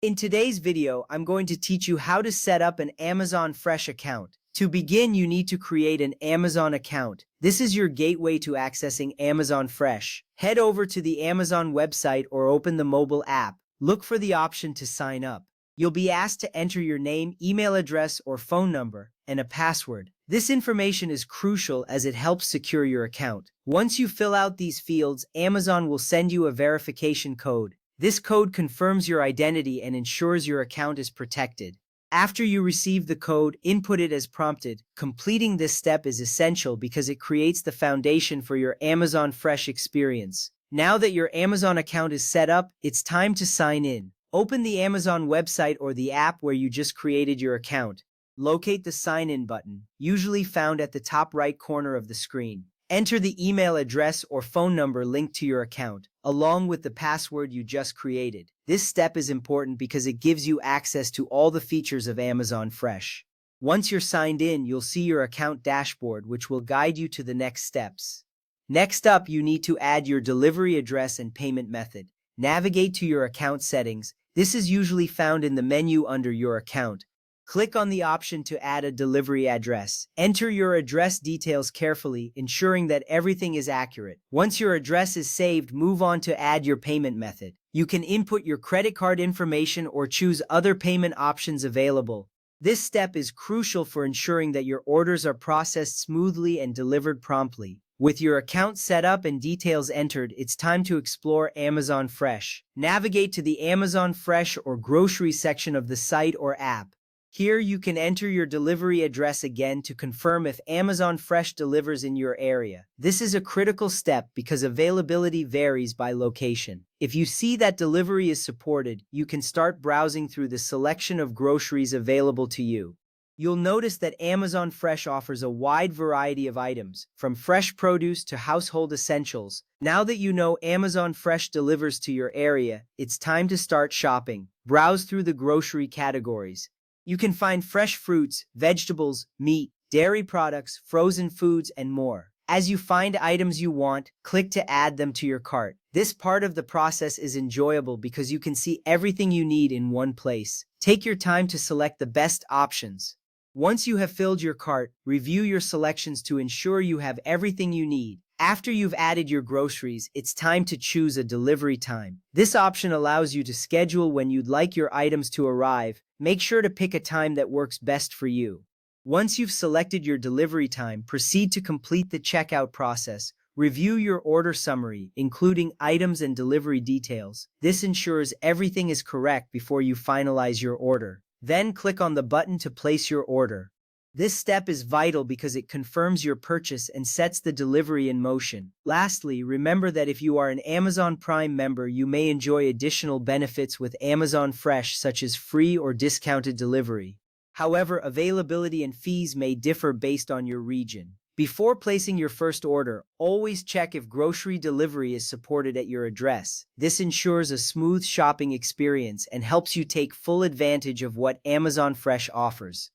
In today's video, I'm going to teach you how to set up an Amazon Fresh account. To begin, you need to create an Amazon account. This is your gateway to accessing Amazon Fresh. Head over to the Amazon website or open the mobile app. Look for the option to sign up. You'll be asked to enter your name, email address, or phone number, and a password. This information is crucial as it helps secure your account. Once you fill out these fields, Amazon will send you a verification code. This code confirms your identity and ensures your account is protected. After you receive the code, input it as prompted. Completing this step is essential because it creates the foundation for your Amazon Fresh experience. Now that your Amazon account is set up, it's time to sign in. Open the Amazon website or the app where you just created your account. Locate the Sign In button, usually found at the top right corner of the screen. Enter the email address or phone number linked to your account, along with the password you just created. This step is important because it gives you access to all the features of Amazon Fresh. Once you're signed in, you'll see your account dashboard, which will guide you to the next steps. Next up, you need to add your delivery address and payment method. Navigate to your account settings. This is usually found in the menu under your account. Click on the option to add a delivery address. Enter your address details carefully, ensuring that everything is accurate. Once your address is saved, move on to add your payment method. You can input your credit card information or choose other payment options available. This step is crucial for ensuring that your orders are processed smoothly and delivered promptly. With your account set up and details entered, it's time to explore Amazon Fresh. Navigate to the Amazon Fresh or grocery section of the site or app. Here you can enter your delivery address again to confirm if Amazon Fresh delivers in your area. This is a critical step because availability varies by location. If you see that delivery is supported, you can start browsing through the selection of groceries available to you. You'll notice that Amazon Fresh offers a wide variety of items, from fresh produce to household essentials. Now that you know Amazon Fresh delivers to your area, it's time to start shopping. Browse through the grocery categories. You can find fresh fruits, vegetables, meat, dairy products, frozen foods, and more. As you find items you want, click to add them to your cart. This part of the process is enjoyable because you can see everything you need in one place. Take your time to select the best options. Once you have filled your cart, review your selections to ensure you have everything you need. After you've added your groceries, it's time to choose a delivery time. This option allows you to schedule when you'd like your items to arrive. Make sure to pick a time that works best for you. Once you've selected your delivery time, proceed to complete the checkout process. Review your order summary, including items and delivery details. This ensures everything is correct before you finalize your order. Then click on the button to place your order. This step is vital because it confirms your purchase and sets the delivery in motion. Lastly, remember that if you are an Amazon Prime member, you may enjoy additional benefits with Amazon Fresh, such as free or discounted delivery. However, availability and fees may differ based on your region. Before placing your first order, always check if grocery delivery is supported at your address. This ensures a smooth shopping experience and helps you take full advantage of what Amazon Fresh offers.